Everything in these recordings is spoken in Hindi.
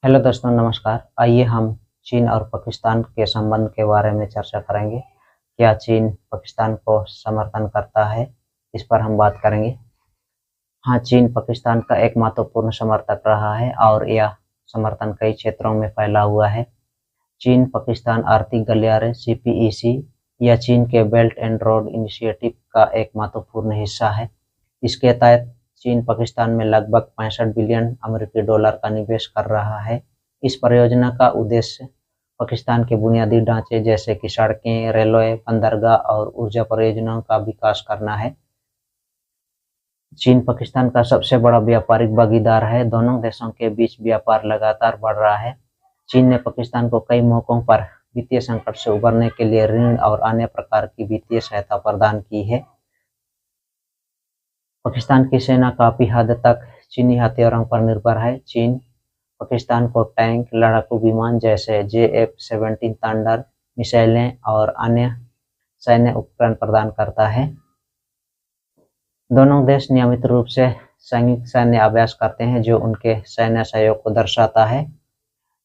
हेलो दोस्तों, नमस्कार। आइए हम चीन और पाकिस्तान के संबंध के बारे में चर्चा करेंगे। क्या चीन पाकिस्तान को समर्थन करता है, इस पर हम बात करेंगे। हाँ, चीन पाकिस्तान का एक महत्वपूर्ण समर्थक रहा है और यह समर्थन कई क्षेत्रों में फैला हुआ है। चीन पाकिस्तान आर्थिक गलियारे (सीपीईसी) या चीन के बेल्ट एंड रोड इनिशिएटिव का एक महत्वपूर्ण हिस्सा है। इसके तहत चीन पाकिस्तान में लगभग 65 बिलियन अमेरिकी डॉलर का निवेश कर रहा है। इस परियोजना का उद्देश्य पाकिस्तान के बुनियादी ढांचे जैसे कि सड़कें, रेलवे, बंदरगाह और ऊर्जा परियोजनाओं का विकास करना है। चीन पाकिस्तान का सबसे बड़ा व्यापारिक भागीदार है। दोनों देशों के बीच व्यापार लगातार बढ़ रहा है। चीन ने पाकिस्तान को कई मौकों पर वित्तीय संकट से उबरने के लिए ऋण और अन्य प्रकार की वित्तीय सहायता प्रदान की है। पाकिस्तान की सेना काफी हद तक चीनी हथियारों पर निर्भर है। चीन पाकिस्तान को टैंक, लड़ाकू विमान जैसे JF-17 थंडर मिसाइलें और अन्य सैन्य उपकरण प्रदान करता है। दोनों देश नियमित रूप से संयुक्त सैन्य अभ्यास करते हैं, जो उनके सैन्य सहयोग को दर्शाता है।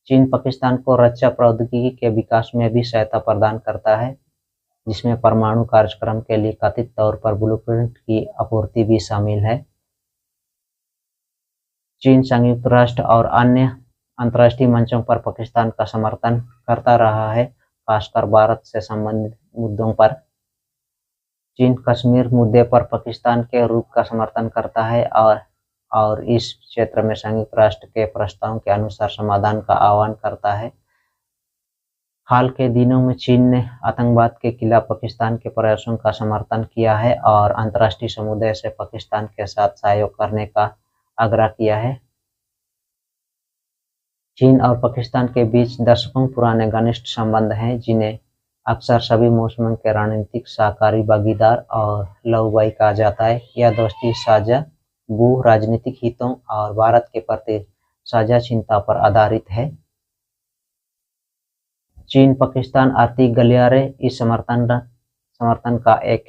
चीन पाकिस्तान को रक्षा प्रौद्योगिकी के विकास में भी सहायता प्रदान करता है, जिसमें परमाणु कार्यक्रम के लिए कथित तौर पर ब्लूप्रिंट की आपूर्ति भी शामिल है। चीन संयुक्त राष्ट्र और अन्य अंतर्राष्ट्रीय मंचों पर पाकिस्तान का समर्थन करता रहा है, खासकर भारत से संबंधित मुद्दों पर। चीन कश्मीर मुद्दे पर पाकिस्तान के रुख का समर्थन करता है और इस क्षेत्र में संयुक्त राष्ट्र के प्रस्तावों के अनुसार समाधान का आह्वान करता है। हाल के दिनों में चीन ने आतंकवाद के खिलाफ पाकिस्तान के प्रयासों का समर्थन किया है और अंतर्राष्ट्रीय समुदाय से पाकिस्तान के साथ सहयोग करने का आग्रह किया है। चीन और पाकिस्तान के बीच दशकों पुराने घनिष्ठ संबंध हैं, जिन्हें अक्सर सभी मौसमों के रणनीतिक सहकारी भागीदार और लहू-भाई कहा जाता है। यह दोस्ती साझा भू-राजनीतिक हितों और भारत के प्रति साझा चिंता पर आधारित है। चीन पाकिस्तान आर्थिक गलियारे इस समर्थन का एक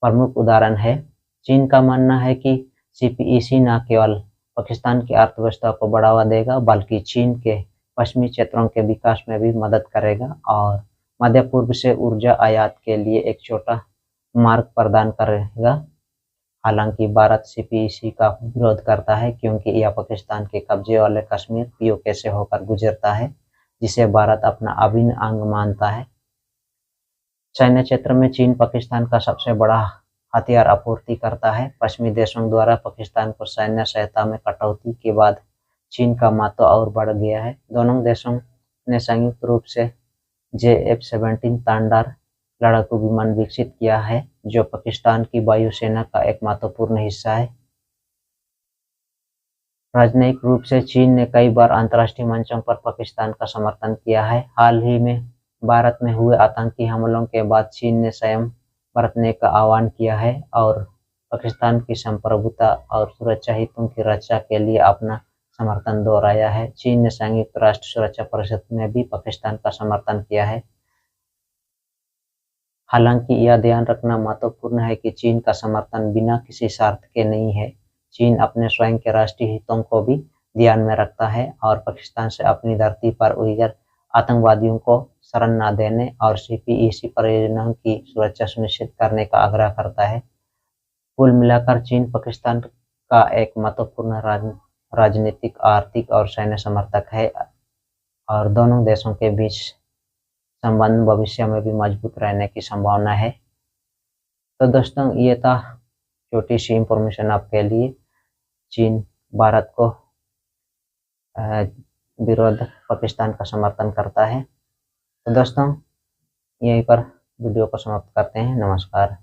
प्रमुख उदाहरण है। चीन का मानना है कि सीपीईसी न केवल पाकिस्तान की अर्थव्यवस्था को बढ़ावा देगा, बल्कि चीन के पश्चिमी क्षेत्रों के विकास में भी मदद करेगा और मध्य पूर्व से ऊर्जा आयात के लिए एक छोटा मार्ग प्रदान करेगा। हालांकि भारत सीपीईसी का विरोध करता है, क्योंकि यह पाकिस्तान के कब्जे वाले कश्मीर पीओके से होकर गुजरता है, जिसे भारत अपना अभिन्न अंग मानता है। सैन्य क्षेत्र में चीन पाकिस्तान का सबसे बड़ा हथियार आपूर्ति करता है। पश्चिमी देशों द्वारा पाकिस्तान को सैन्य सहायता में कटौती के बाद चीन का महत्व और बढ़ गया है। दोनों देशों ने संयुक्त रूप से JF-17 थंडर लड़ाकू विमान विकसित किया है, जो पाकिस्तान की वायुसेना का एक महत्वपूर्ण हिस्सा है। राजनयिक रूप से चीन ने कई बार अंतर्राष्ट्रीय मंचों पर पाकिस्तान का समर्थन किया है। हाल ही में भारत में हुए आतंकी हमलों के बाद चीन ने संयम बरतने का आह्वान किया है और पाकिस्तान की संप्रभुता और सुरक्षा हितों की रक्षा के लिए अपना समर्थन दोहराया है। चीन ने संयुक्त राष्ट्र सुरक्षा परिषद में भी पाकिस्तान का समर्थन किया है। हालांकि यह ध्यान रखना महत्वपूर्ण है कि चीन का समर्थन बिना किसी शर्त के नहीं है। चीन अपने स्वयं के राष्ट्रीय हितों को भी ध्यान में रखता है और पाकिस्तान से अपनी धरती पर उइगर आतंकवादियों को शरण न देने और सीपीईसी परियोजनाओं की सुरक्षा सुनिश्चित करने का आग्रह करता है। कुल मिलाकर चीन पाकिस्तान का एक महत्वपूर्ण राजनीतिक, आर्थिक और सैन्य समर्थक है और दोनों देशों के बीच संबंध भविष्य में भी मजबूत रहने की संभावना है। तो दोस्तों, ये था छोटी सी इंफॉर्मेशन आपके लिए। चीन भारत को विरोध पाकिस्तान का समर्थन करता है। तो दोस्तों, यहीं पर वीडियो को समाप्त करते हैं। नमस्कार।